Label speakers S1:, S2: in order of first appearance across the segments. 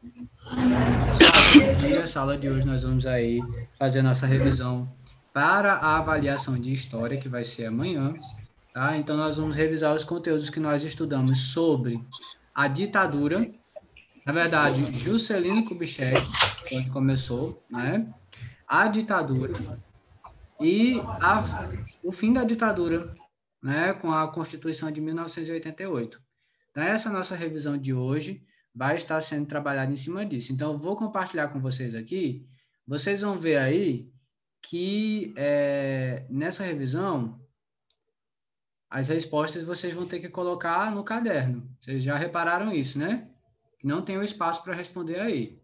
S1: Bom dia, sala de hoje nós vamos aí fazer a nossa revisão para a avaliação de história, que vai ser amanhã, tá? Então, nós vamos revisar os conteúdos que nós estudamos sobre a ditadura, na verdade, Juscelino Kubitschek, onde começou, né? A ditadura e o fim da ditadura, né? Com a Constituição de 1988. Então, essa nossa revisão de hoje vai estar sendo trabalhada em cima disso. Então, eu vou compartilhar com vocês aqui. Vocês vão ver aí que nessa revisão, as respostas vocês vão ter que colocar no caderno. Vocês já repararam isso, né? Não tem o espaço para responder aí.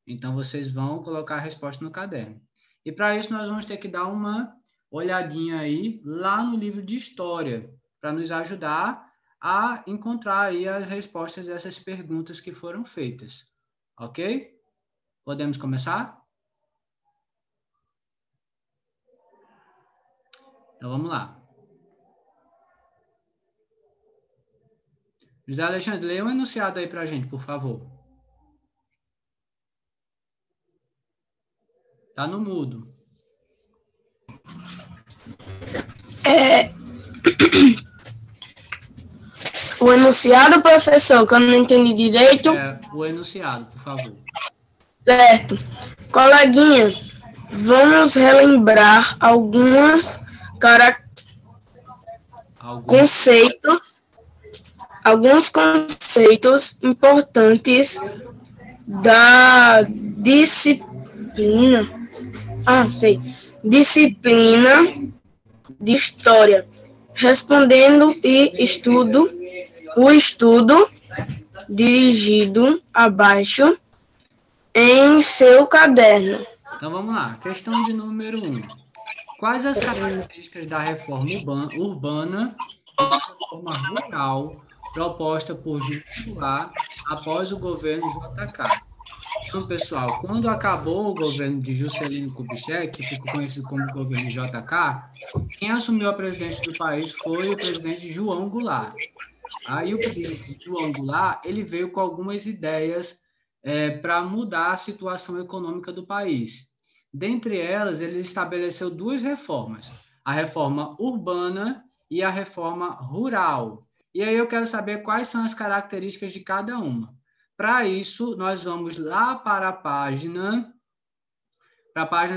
S1: Então, vocês vão colocar a resposta no caderno. E para isso, nós vamos ter que dar uma olhadinha aí lá no livro de história, para nos ajudar a encontrar aí as respostas dessas perguntas que foram feitas. Ok? Podemos começar? Então, vamos lá. José Alexandre, leia um enunciado aí para a gente, por favor. Tá no mudo.
S2: O enunciado, professor, que eu não entendi direito.
S1: O enunciado, por favor.
S2: Certo. Coleguinha, vamos relembrar alguns conceitos importantes da disciplina. Disciplina de história. Respondendo o estudo dirigido abaixo em seu caderno.
S1: Então, vamos lá. Questão de número 1. Quais as características da reforma urbana e da reforma rural proposta por João Goulart após o governo JK? Então, pessoal, quando acabou o governo de Juscelino Kubitschek, que ficou conhecido como governo JK, quem assumiu a presidência do país foi o presidente João Goulart. Aí o presidente João Goulart, ele veio com algumas ideias para mudar a situação econômica do país. Dentre elas, ele estabeleceu duas reformas, a reforma urbana e a reforma rural. E aí eu quero saber quais são as características de cada uma. Para isso, nós vamos lá para a página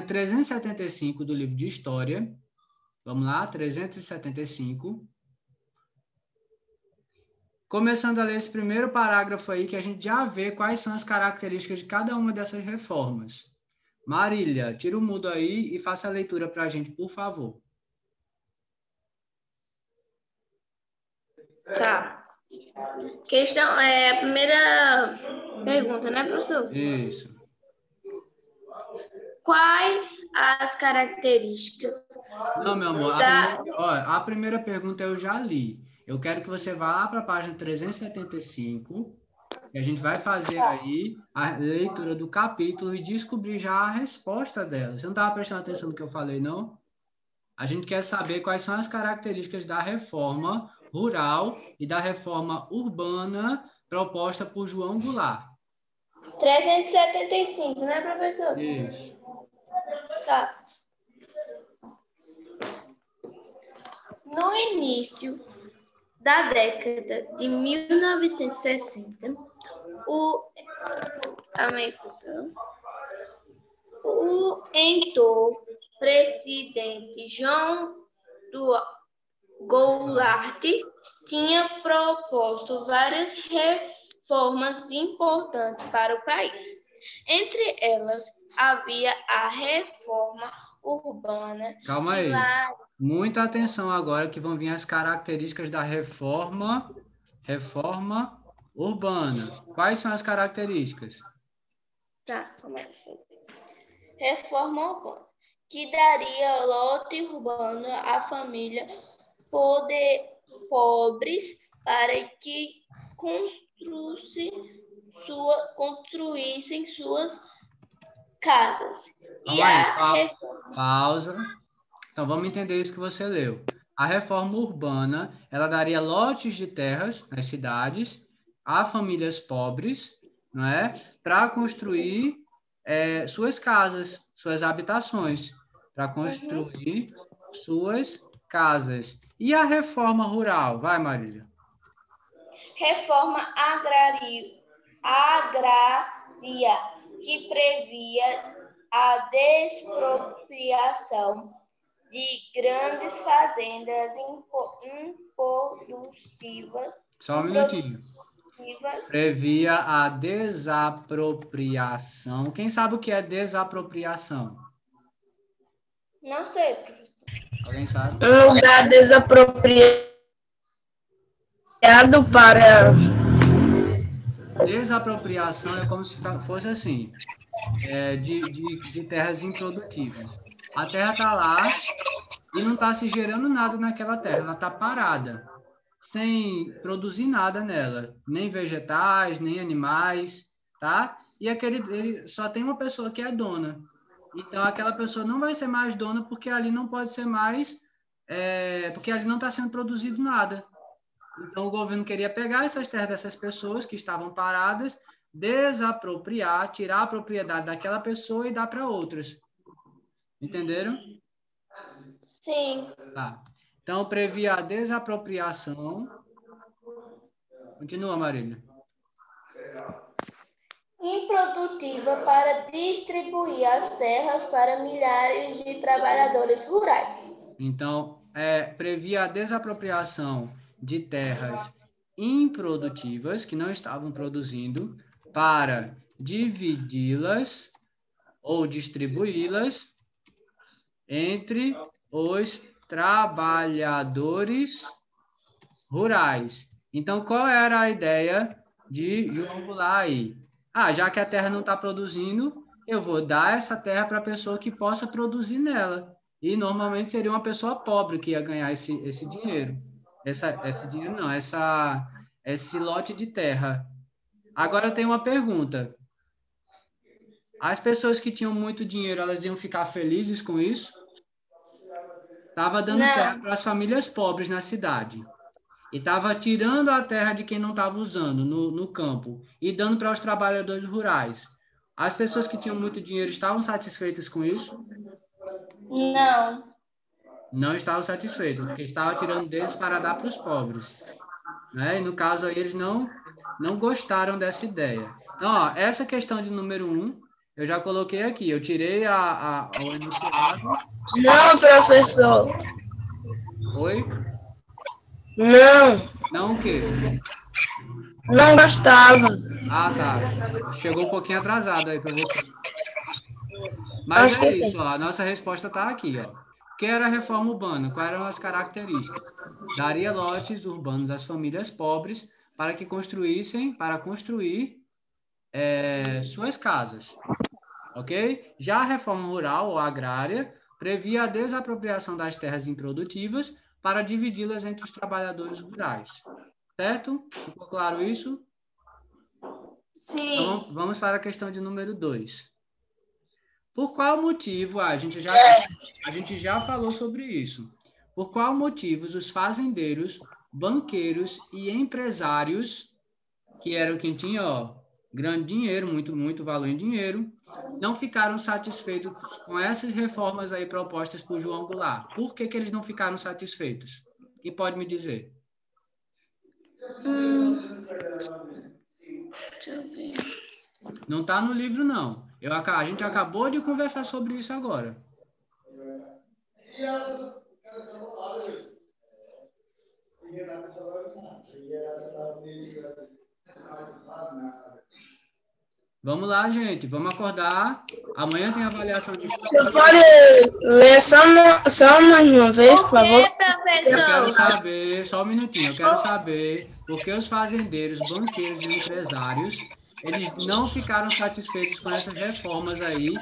S1: 375 do livro de História. Vamos lá, 375. Começando a ler esse primeiro parágrafo aí, que a gente já vê quais são as características de cada uma dessas reformas. Marília, tira o mudo aí e faça a leitura para a gente, por favor.
S3: Tá. Questão a primeira pergunta, né, professor?
S1: Isso.
S3: Quais as características?
S1: Não, meu amor, a primeira pergunta eu já li. Eu quero que você vá lá para a página 375, e a gente vai fazer aí a leitura do capítulo e descobrir já a resposta dela. Você não estava prestando atenção no que eu falei, não? A gente quer saber quais são as características da reforma rural e da reforma urbana proposta por João Goulart.
S3: 375, né, professor?
S1: Isso.
S3: Tá. No início da década de 1960, o então presidente João Goulart tinha proposto várias reformas importantes para o país. Entre elas, havia a reforma urbana.
S1: Calma aí. Muita atenção agora que vão vir as características da reforma urbana. Quais são as características?
S3: Tá, como é que foi? Reforma urbana, que daria lote urbano à família pobres para que construíssem suas casas.
S1: Pausa. Então, vamos entender isso que você leu. A reforma urbana, ela daria lotes de terras nas cidades a famílias pobres, não é? Para construir suas casas, suas habitações, para construir suas casas. E a reforma rural? Vai, Marília.
S3: Reforma agrária, que previa a despropriação de grandes fazendas improdutivas.
S1: Só um minutinho. Previa a desapropriação. Quem sabe o que é desapropriação?
S3: Não sei, professor.
S1: Alguém sabe?
S2: Um lugar desapropriado para...
S1: Desapropriação é como se fosse assim, de terras improdutivas. A terra está lá e não está se gerando nada naquela terra, ela está parada, sem produzir nada nela, nem vegetais, nem animais, tá? E ele só tem uma pessoa que é dona. Então, aquela pessoa não vai ser mais dona porque ali não pode ser mais, porque ali não está sendo produzido nada. Então, o governo queria pegar essas terras dessas pessoas que estavam paradas, desapropriar, tirar a propriedade daquela pessoa e dar para outras. Entenderam?
S3: Sim.
S1: Tá. Então, previa a desapropriação. Continua, Marília.
S3: Improdutiva para distribuir as terras para milhares de trabalhadores rurais.
S1: Então, previa a desapropriação de terras improdutivas, que não estavam produzindo, para dividi-las ou distribuí-las entre os trabalhadores rurais. Então, qual era a ideia de João Goulart aí? Já que a terra não está produzindo, eu vou dar essa terra para a pessoa que possa produzir nela. E normalmente seria uma pessoa pobre que ia ganhar esse dinheiro. Esse dinheiro não, esse lote de terra. Agora eu tenho uma pergunta. As pessoas que tinham muito dinheiro, elas iam ficar felizes com isso? Estava dando terra para as famílias pobres na cidade. E estava tirando a terra de quem não estava usando no campo e dando para os trabalhadores rurais. As pessoas que tinham muito dinheiro estavam satisfeitas com isso?
S3: Não.
S1: Não estavam satisfeitos, porque estava tirando deles para dar para os pobres. Né? E no caso aí, eles não gostaram dessa ideia. Então, essa questão de número 1, eu já coloquei aqui. Eu tirei o enunciado.
S2: Não, professor.
S1: Oi?
S2: Não.
S1: Não o quê?
S2: Não gostava.
S1: Tá. Chegou um pouquinho atrasado aí para você. Mas é isso, ó, a nossa resposta está aqui. Ó. O que era a reforma urbana? Quais eram as características? Daria lotes urbanos às famílias pobres para construir suas casas. Ok? Já a reforma rural ou agrária previa a desapropriação das terras improdutivas para dividi-las entre os trabalhadores rurais. Certo? Ficou claro isso?
S3: Sim.
S1: Então, vamos para a questão de número 2. Por qual motivo, a gente já falou sobre isso. Por qual motivos os fazendeiros, banqueiros e empresários, que eram quem tinha grande dinheiro, muito valor em dinheiro, não ficaram satisfeitos com essas reformas aí propostas por João Goulart? Por que eles não ficaram satisfeitos? Quem pode me dizer?
S3: Deixa eu ver.
S1: Não está no livro, não. A gente acabou de conversar sobre isso agora. Vamos lá, gente. Vamos acordar. Amanhã tem avaliação de história.
S2: Você pode ler só mais uma vez, por favor?
S1: Eu quero saber, só um minutinho, eu quero saber por que os fazendeiros, banqueiros e empresários, eles não ficaram satisfeitos com essas reformas aí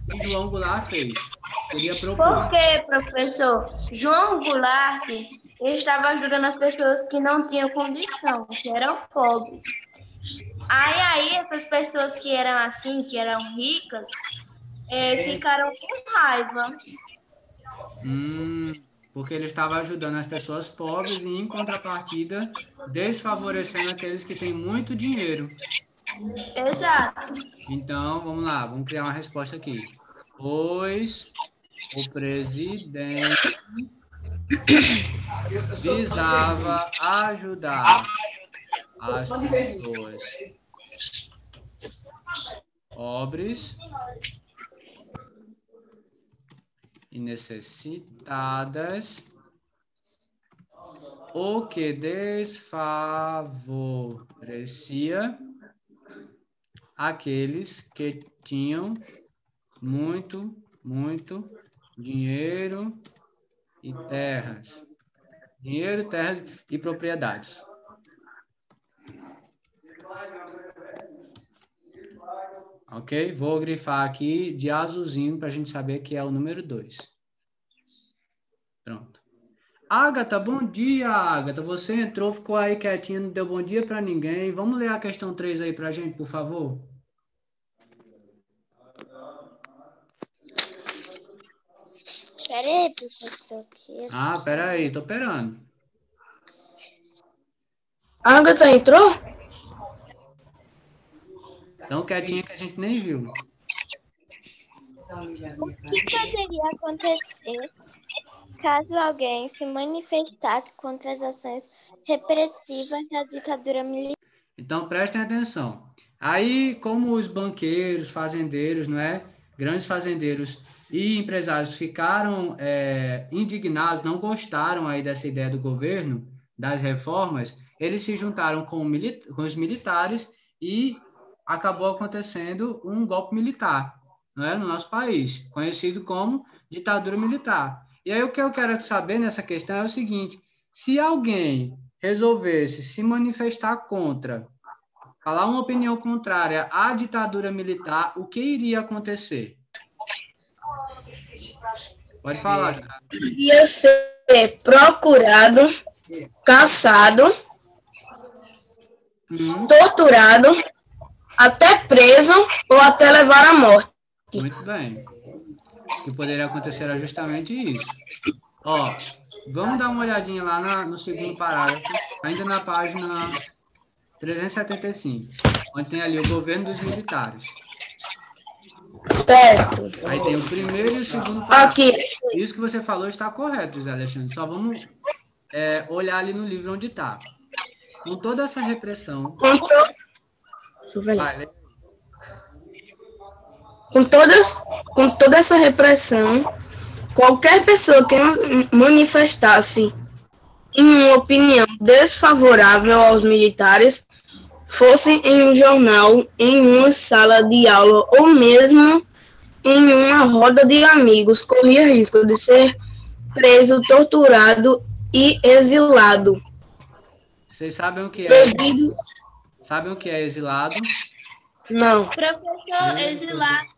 S1: que João Goulart fez. Queria propor.
S3: Por que, professor? João Goulart estava ajudando as pessoas que não tinham condição, que eram pobres. Aí essas pessoas que eram assim, que eram ricas, ficaram com raiva.
S1: Porque ele estava ajudando as pessoas pobres e, em contrapartida, desfavorecendo aqueles que têm muito dinheiro.
S3: Exato.
S1: Então, vamos lá, vamos criar uma resposta aqui. Pois o presidente visava ajudar as pessoas pobres e necessitadas, o que desfavorecia aqueles que tinham muito dinheiro e terras. Dinheiro, terras e propriedades. Ok? Vou grifar aqui de azulzinho para a gente saber que é o número 2. Pronto. Agatha, bom dia, Agatha. Você entrou, ficou aí quietinha, não deu bom dia para ninguém. Vamos ler a questão 3 aí para a gente, por favor?
S3: Espera aí, professor.
S1: Ah, peraí, tô esperando.
S2: A Agatha entrou?
S1: Tão quietinha que a gente nem viu.
S3: O que poderia acontecer caso alguém se manifestasse contra as ações repressivas da ditadura militar?
S1: Então, prestem atenção. Aí, como os banqueiros, fazendeiros, não é? Grandes fazendeiros e empresários ficaram indignados, não gostaram aí dessa ideia do governo, das reformas, eles se juntaram com os militares e acabou acontecendo um golpe militar, não é? No nosso país, conhecido como ditadura militar. E aí, o que eu quero saber nessa questão é o seguinte: se alguém resolvesse se manifestar contra, falar uma opinião contrária à ditadura militar, o que iria acontecer? Pode falar, José.
S2: Ia ser procurado, caçado, torturado, até preso ou até levar à morte.
S1: Muito bem. O que poderia acontecer era justamente isso. Ó, vamos dar uma olhadinha lá no segundo parágrafo, ainda na página 375, onde tem ali o governo dos militares.
S2: Certo.
S1: Aí tem o primeiro e o segundo parágrafo.
S2: Aqui.
S1: Isso que você falou está correto, José Alexandre. Só vamos olhar ali no livro onde está. Com toda essa repressão...
S2: Com toda essa repressão, qualquer pessoa que manifestasse uma opinião desfavorável aos militares, fosse em um jornal, em uma sala de aula ou mesmo em uma roda de amigos, corria risco de ser preso, torturado e exilado.
S1: Vocês sabem o que é? Sabem o que é exilado?
S2: Não.
S3: Professor, exilado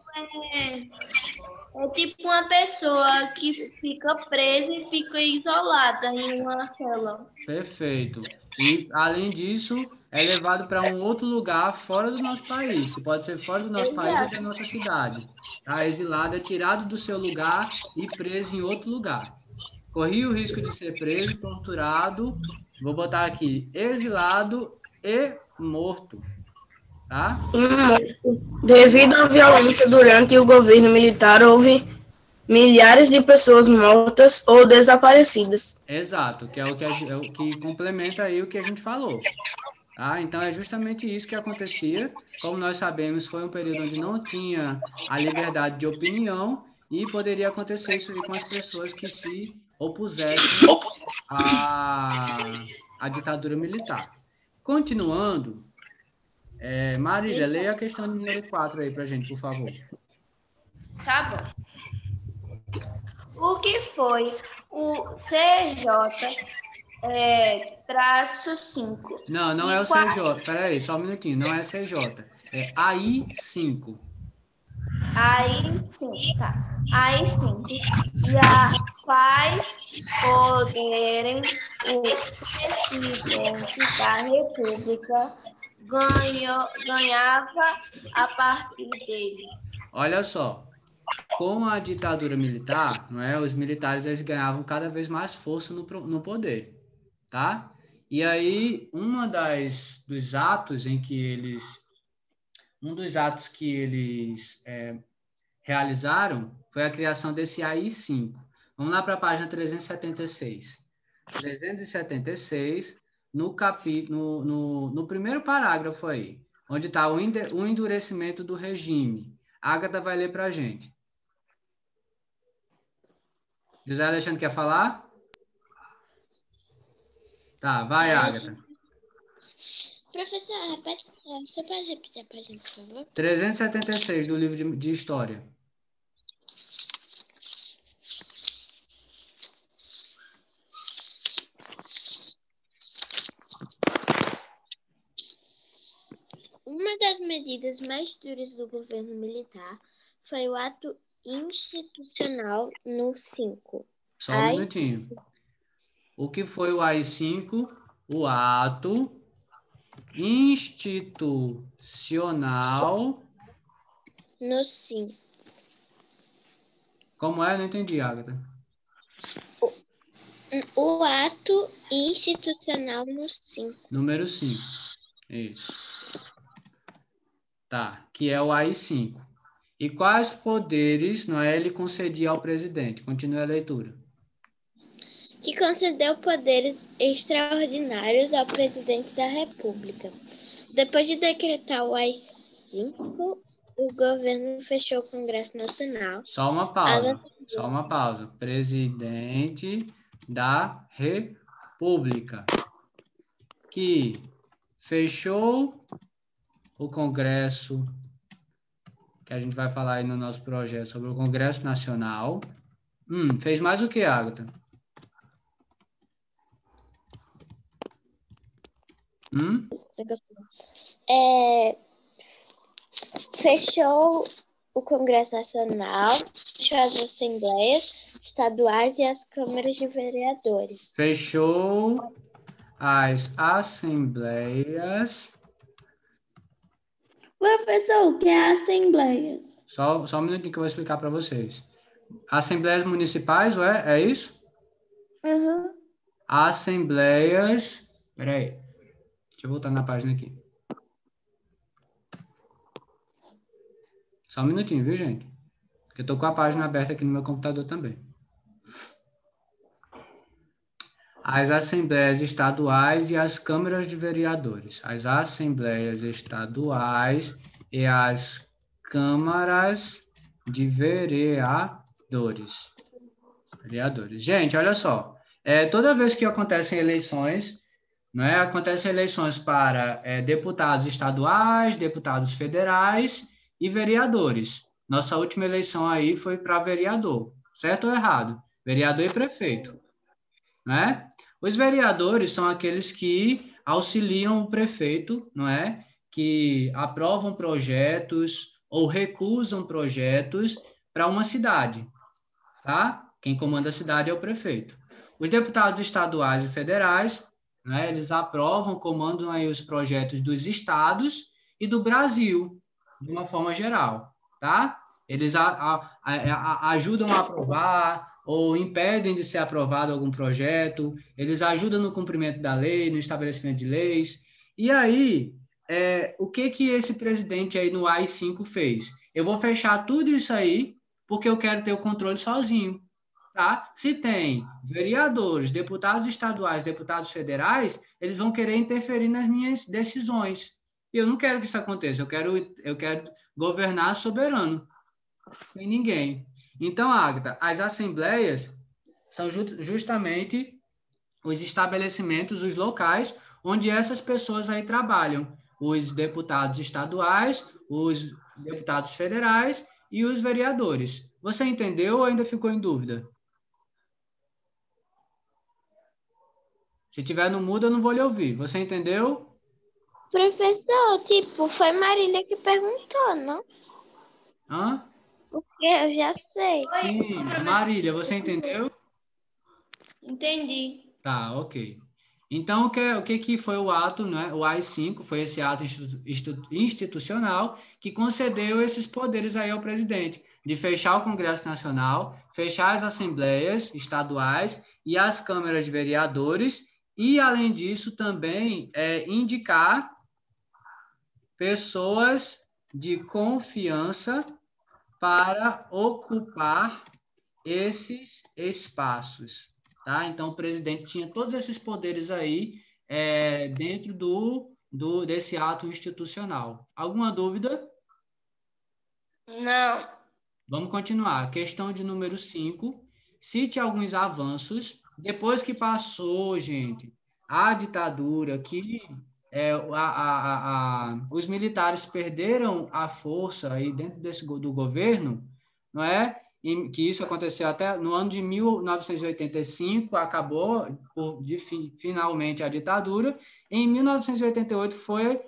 S3: é tipo uma pessoa que fica presa e fica isolada em uma cela.
S1: Perfeito. E, além disso, é levado para um outro lugar fora do nosso país, que pode ser fora do nosso país ou da nossa cidade. Tá? Exilado é tirado do seu lugar e preso em outro lugar. Corria o risco de ser preso, torturado, vou botar aqui, exilado e morto. Tá?
S2: Devido à violência durante o governo militar, houve milhares de pessoas mortas ou desaparecidas.
S1: Exato, que é o que complementa aí o que a gente falou. Tá? Então, é justamente isso que acontecia. Como nós sabemos, foi um período onde não tinha a liberdade de opinião e poderia acontecer isso aí com as pessoas que se opusessem à ditadura militar. Continuando, Marília, leia a questão número 4 aí pra gente, por favor.
S3: Tá bom. O que foi o CJ -5?
S1: Não é o CJ. Peraí, só um minutinho. Não é CJ. É AI-5.
S3: AI-5, tá. AI-5. Já faz poderem o presidente da República ganhava a partir dele.
S1: Olha só. Com a ditadura militar, não é? Os militares eles ganhavam cada vez mais força no poder, tá? E aí, dos atos em que eles um dos atos que eles realizaram foi a criação desse AI-5. Vamos lá para a página 376. 376, no primeiro parágrafo aí, onde está o endurecimento do regime. A Agatha vai ler para a gente. José Alexandre quer falar? Tá, vai, Agatha.
S4: Professor, repete, você pode repetir a página, por favor?
S1: 376 do livro de História.
S4: Uma das medidas mais duras do governo militar foi o ato institucional no 5.
S1: Só um minutinho. O que foi o AI-5? O ato institucional
S4: No 5.
S1: Como é? Não entendi, Agatha.
S4: O ato institucional no 5.
S1: Número 5. Isso. Tá, que é o AI-5. E quais poderes, não é, ele concedia ao presidente? Continue a leitura.
S4: Que concedeu poderes extraordinários ao presidente da República. Depois de decretar o AI-5, o governo fechou o Congresso Nacional.
S1: Só uma pausa. Presidente da República, que fechou o Congresso, que a gente vai falar aí no nosso projeto sobre o Congresso Nacional. Fez mais o que, Agatha?
S4: Fechou o Congresso Nacional, fechou as assembleias estaduais e as câmaras de vereadores.
S1: Fechou as assembleias.
S3: Professor, o que é assembleias?
S1: Só um minutinho que eu vou explicar para vocês. Assembleias municipais, é isso?
S3: Uhum.
S1: Assembleias. Peraí. Deixa eu voltar na página aqui. Só um minutinho, viu, gente? Porque eu tô com a página aberta aqui no meu computador também. As assembleias estaduais e as câmaras de vereadores. As assembleias estaduais e as câmaras de vereadores. Gente, olha só. Toda vez que acontecem eleições, não é? Acontecem eleições para deputados estaduais, deputados federais e vereadores. Nossa última eleição aí foi para vereador, certo ou errado? Vereador e prefeito, né? Os vereadores são aqueles que auxiliam o prefeito, não é? Que aprovam projetos ou recusam projetos para uma cidade, tá? Quem comanda a cidade é o prefeito. Os deputados estaduais e federais, né? Eles aprovam, comandam aí os projetos dos estados e do Brasil, de uma forma geral, tá? Eles ajudam a aprovar ou impedem de ser aprovado algum projeto, eles ajudam no cumprimento da lei, no estabelecimento de leis. E aí, o que esse presidente aí no AI-5 fez? Eu vou fechar tudo isso aí, porque eu quero ter o controle sozinho, tá? Se tem vereadores, deputados estaduais, deputados federais, eles vão querer interferir nas minhas decisões. E eu não quero que isso aconteça, eu quero governar soberano, sem ninguém. Então, Agatha, as assembleias são justamente os estabelecimentos, os locais onde essas pessoas aí trabalham. Os deputados estaduais, os deputados federais e os vereadores. Você entendeu ou ainda ficou em dúvida? Se tiver no mudo, eu não vou lhe ouvir. Você entendeu?
S4: Professor, foi Marília que perguntou, não?
S1: Hã?
S4: Porque eu já sei.
S1: Sim, Marília, você entendeu?
S3: Entendi.
S1: Tá, ok. Então, o que foi o ato, né? O AI-5 foi esse ato institucional que concedeu esses poderes aí ao presidente, de fechar o Congresso Nacional, fechar as assembleias estaduais e as câmaras de vereadores, e, além disso, também indicar pessoas de confiança para ocupar esses espaços, tá? Então, o presidente tinha todos esses poderes aí dentro desse ato institucional. Alguma dúvida?
S3: Não.
S1: Vamos continuar. Questão de número 5. Cite alguns avanços. Depois que passou, gente, a ditadura, que os militares perderam a força aí dentro do governo, não é? Que isso aconteceu até no ano de 1985, acabou finalmente a ditadura. Em 1988 foi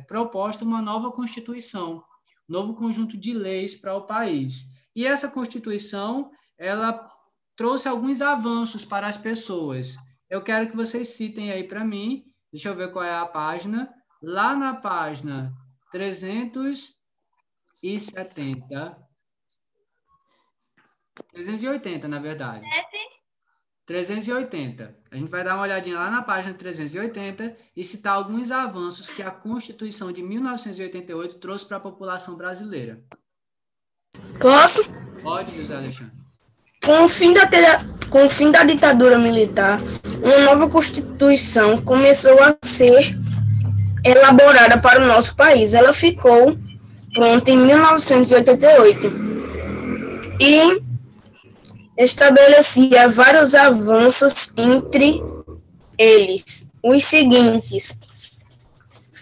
S1: proposta uma nova Constituição, novo conjunto de leis para o país. E essa Constituição, ela trouxe alguns avanços para as pessoas. Eu quero que vocês citem aí para mim, deixa eu ver qual é a página, lá na página 380, na verdade. 380. A gente vai dar uma olhadinha lá na página 380 e citar alguns avanços que a Constituição de 1988 trouxe para a população brasileira.
S2: Posso?
S1: Pode, José Alexandre.
S2: Com o fim da ditadura militar, uma nova Constituição começou a ser elaborada para o nosso país. Ela ficou pronta em 1988 e estabelecia vários avanços, entre eles os seguintes: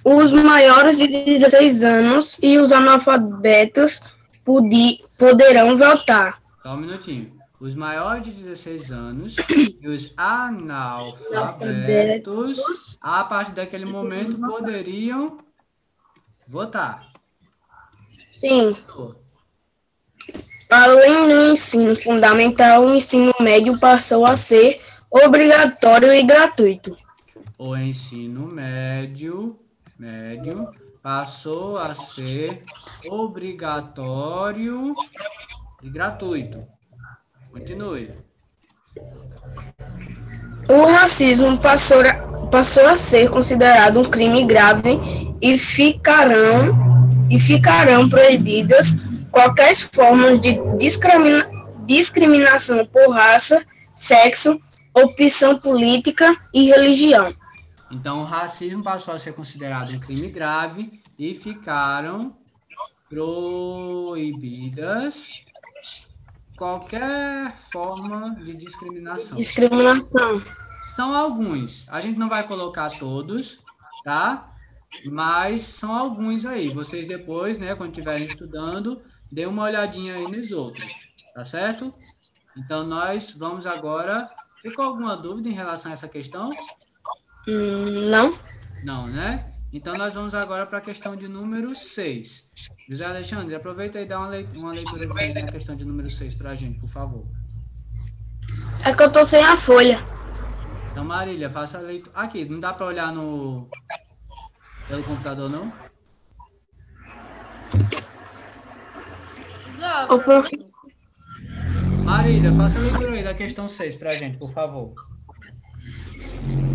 S2: os maiores de 16 anos e os analfabetos poderão votar.
S1: Só um minutinho. Os maiores de 16 anos e os analfabetos, a partir daquele momento, poderiam votar.
S2: Sim. Além do ensino fundamental, o ensino médio passou a ser obrigatório e gratuito.
S1: O ensino médio passou a ser obrigatório e gratuito. Continue.
S2: O racismo passou a ser considerado um crime grave e ficarão proibidas qualquer forma de discriminação por raça, sexo, opção política e religião.
S1: Então, o racismo passou a ser considerado um crime grave e ficaram proibidas qualquer forma de discriminação. São alguns. A gente não vai colocar todos, tá? Mas são alguns aí. Vocês depois, né, quando estiverem estudando, dê uma olhadinha aí nos outros, tá certo? Então, nós vamos agora... Ficou alguma dúvida em relação a essa questão?
S2: Não.
S1: Não, né? Então, nós vamos agora para a questão de número 6. José Alexandre, aproveita e dá uma leitura na questão de número 6 para a gente, por favor.
S2: É que eu tô sem a folha.
S1: Então, Marília, faça a leitura. Aqui, não dá para olhar pelo computador, não? Marília, faça a leitura aí da questão 6 para a gente, por favor.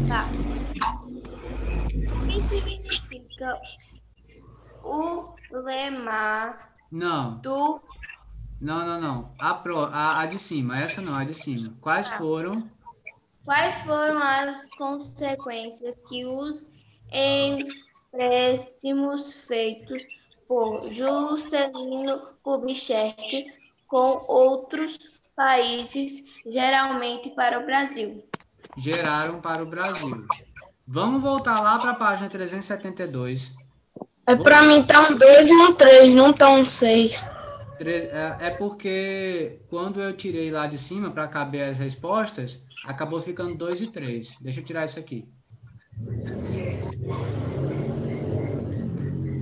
S3: Tá. O que significa o lema do...
S1: Não. A de cima, essa não, a de cima. Quais foram
S3: as consequências que os empréstimos feitos por Juscelino Kubitschek com outros países, geralmente para o Brasil?
S1: Geraram para o Brasil. Vamos voltar lá para a página 372.
S2: Para mim tá um 2 e um 3, não tá um 6.
S1: É porque quando eu tirei lá de cima para caber as respostas, acabou ficando 2 e 3. Deixa eu tirar isso aqui.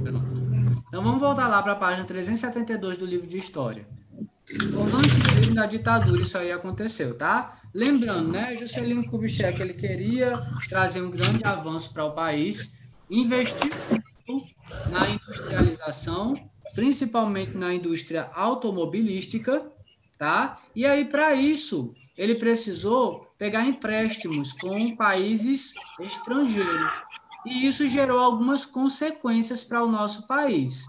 S1: Pronto. Então vamos voltar lá para a página 372 do livro de História. Antes mesmo da ditadura isso aí aconteceu, tá? Lembrando, né? Juscelino Kubitschek, ele queria trazer um grande avanço para o país, investir na industrialização, principalmente na indústria automobilística, tá? E aí, para isso, ele precisou pegar empréstimos com países estrangeiros. e isso gerou algumas consequências para o nosso país.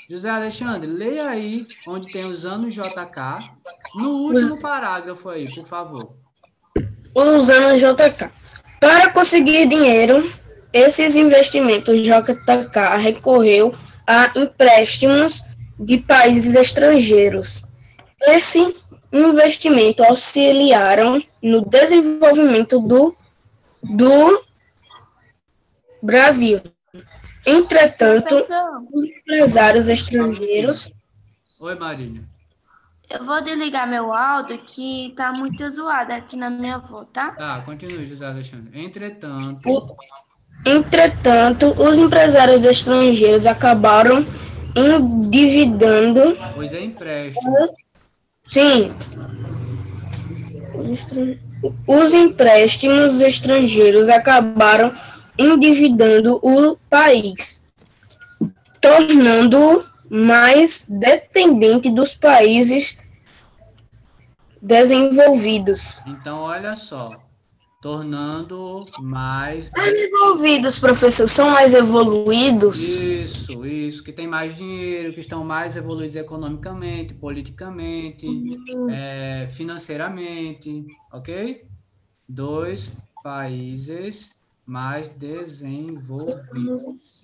S1: José Alexandre, leia aí onde tem os anos JK, no último parágrafo aí, por favor.
S2: Usando JK. Para conseguir dinheiro, esses investimentos JK recorreu a empréstimos de países estrangeiros. Esse investimento auxiliaram no desenvolvimento do Brasil. Entretanto, os empresários estrangeiros...
S1: Oi, Marília.
S3: Eu vou desligar meu áudio que tá muito zoado aqui na minha avó, tá?
S1: Tá, continue, José Alexandre.
S2: Entretanto, os empresários estrangeiros acabaram endividando...
S1: Pois é empréstimo.
S2: Sim. Os empréstimos estrangeiros acabaram endividando o país, tornando-o mais dependente dos países desenvolvidos.
S1: Então, olha só, tornando mais...
S2: Desenvolvidos, professor, são mais evoluídos?
S1: Isso, que tem mais dinheiro, que estão mais evoluídos economicamente, politicamente, financeiramente, ok? 2 países mais desenvolvidos.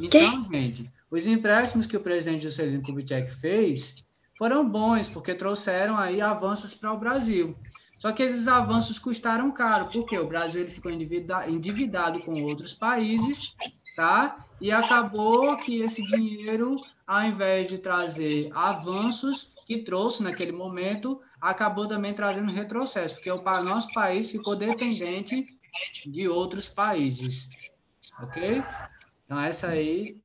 S1: Então, gente, os empréstimos que o presidente Juscelino Kubitschek fez foram bons, porque trouxeram aí avanços para o Brasil. Só que esses avanços custaram caro, porque o Brasil ele ficou endividado com outros países, tá? E acabou que esse dinheiro, ao invés de trazer avanços que trouxe naquele momento, acabou também trazendo retrocesso, porque o nosso país ficou dependente de outros países, ok? Então, essa aí...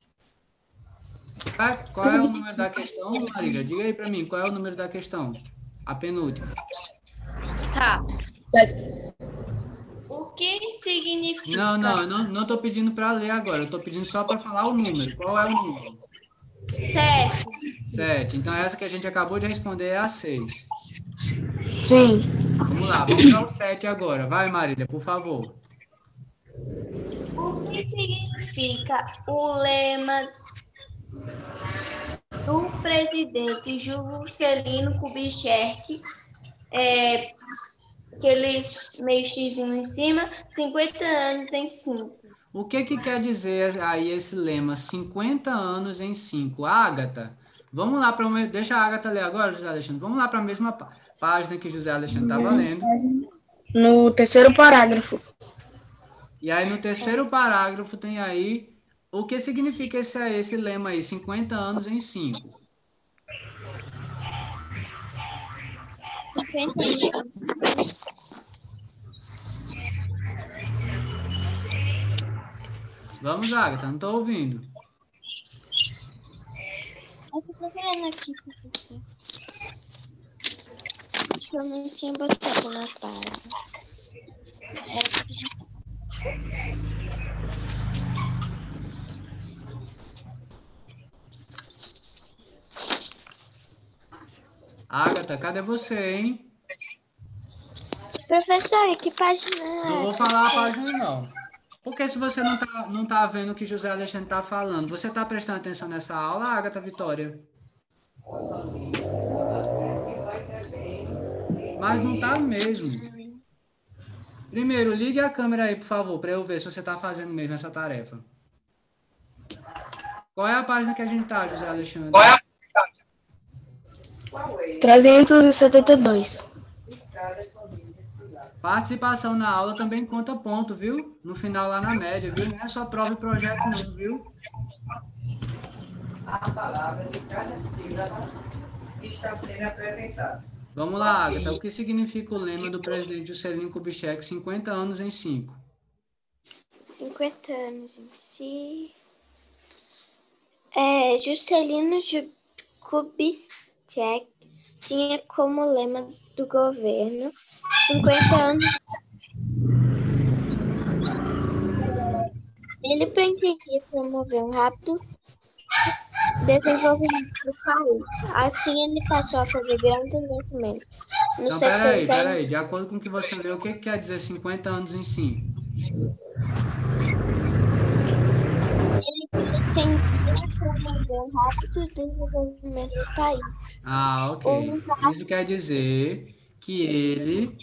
S1: Qual é o número da questão, Marília? Diga aí para mim, qual é o número da questão? A penúltima.
S3: Tá. O que significa...
S1: Não estou pedindo para ler agora, eu estou pedindo só para falar o número. Qual é o número? 7. Então, essa que a gente acabou de responder é a 6.
S2: Sim.
S1: Vamos lá, vamos para o 7 agora. Vai, Marília, por favor.
S3: O que significa o lema do presidente Juscelino Kubitschek, aqueles meio xizinho em cima, 50 anos em 5?
S1: O que quer dizer aí esse lema, 50 anos em 5? Ágata, vamos lá para o... Deixa a Ágata ler agora, José Alexandre. Vamos lá para a mesma página que José Alexandre estava lendo.
S2: No terceiro parágrafo.
S1: E aí no terceiro parágrafo tem aí o que significa esse lema aí, 50 anos em 5.
S4: 50 anos.
S1: Vamos, Agatha, não estou ouvindo.
S4: Eu tô procurando aqui. Acho que eu não tinha botado na página.
S1: Agatha, cadê você, hein?
S4: Professor, que página é?
S1: Não vou falar a página, não. Porque se você não tá vendo o que José Alexandre está falando, você está prestando atenção nessa aula, Agatha Vitória? Mas não tá mesmo. Primeiro, ligue a câmera aí, por favor, para eu ver se você está fazendo mesmo essa tarefa. Qual é a página que a gente tá, José Alexandre?
S2: 372.
S1: Participação na aula também conta ponto, viu? No final lá na média, viu? Não é só prova e projeto não, viu?
S5: A palavra de cada sílaba que está sendo apresentada.
S1: Vamos lá, Agatha. O que significa o lema do presidente Juscelino Kubitschek, 50 anos em 5?
S4: 50 anos em si. Juscelino Kubitschek tinha como lema do governo 50 anos. Ele pretendia promover um rápido desenvolvimento do país. Assim, ele passou a fazer grandes investimentos no
S1: Então,
S4: setor
S1: peraí. De acordo com o que você leu, o que quer dizer 50 anos em 5?
S4: promover um rápido desenvolvimento do país.
S1: Ah, ok. Isso quer dizer que ele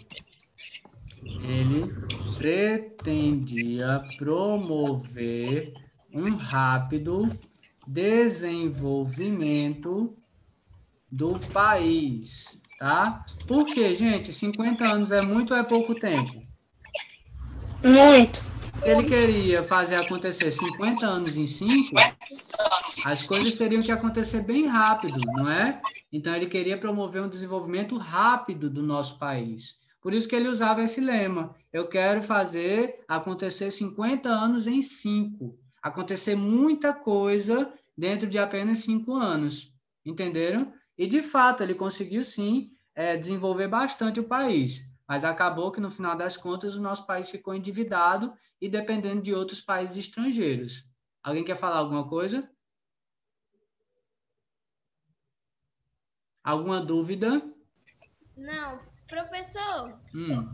S1: pretendia promover um rápido desenvolvimento do país, tá? Por quê, gente? 50 anos é muito ou é pouco tempo?
S2: Muito.
S1: Se ele queria fazer acontecer 50 anos em 5, as coisas teriam que acontecer bem rápido, não é? Então, ele queria promover um desenvolvimento rápido do nosso país. Por isso que ele usava esse lema. Eu quero fazer acontecer 50 anos em 5. Acontecer muita coisa dentro de apenas 5 anos. Entenderam? E, de fato, ele conseguiu, sim, desenvolver bastante o país. Mas acabou que, no final das contas, o nosso país ficou endividado e dependendo de outros países estrangeiros. Alguém quer falar alguma coisa? Alguma dúvida?
S3: Não, professor,
S1: Hum,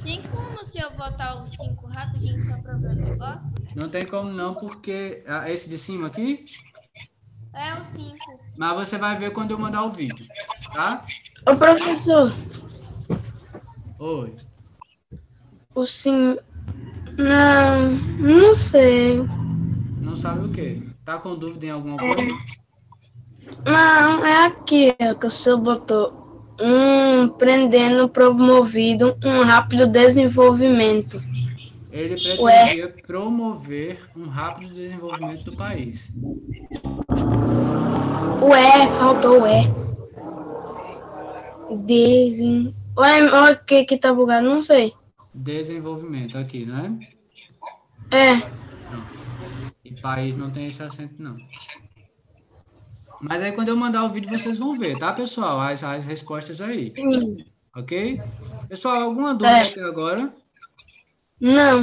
S3: tem como se eu botar os 5 rapidinho só para ver o negócio?
S1: não tem como não, porque esse de cima aqui,
S3: É o 5.
S1: mas você vai ver quando eu mandar o vídeo, tá?
S2: Ô, professor,
S1: Oi.
S2: o sim... Não, não sei.
S1: Não sabe o quê? Tá com dúvida em alguma coisa?
S2: Não, é aqui ó, que o senhor botou. Prendendo promovido um rápido desenvolvimento.
S1: Ele pretendia promover um rápido desenvolvimento do país.
S2: Faltou o Ué, o que tá bugado? Não sei.
S1: Desenvolvimento aqui, não é? Pronto. E país não tem esse acento, não. Mas aí quando eu mandar o vídeo vocês vão ver, tá, pessoal? As respostas aí. Ok? Pessoal, alguma dúvida até agora?
S2: Não.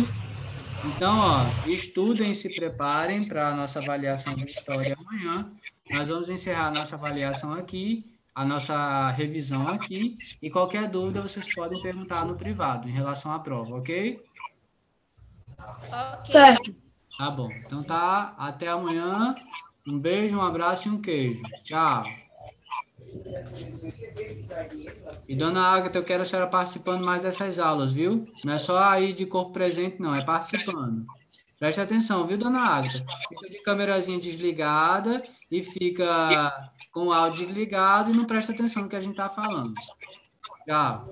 S1: Então, ó, estudem, se preparem para a nossa avaliação de história amanhã. Nós vamos encerrar a nossa avaliação aqui, a nossa revisão aqui, e qualquer dúvida vocês podem perguntar no privado em relação à prova, ok?
S3: Ok.
S2: Certo.
S1: Tá bom. Então tá, até amanhã. Um beijo, um abraço e um queijo. Tchau. E dona Agatha, eu quero a senhora participando mais dessas aulas, viu? Não é só aí de corpo presente, não, é participando. Preste atenção, viu, dona Agatha? Fica de câmerazinha desligada e fica com o áudio desligado e não presta atenção no que a gente tá falando. Tchau.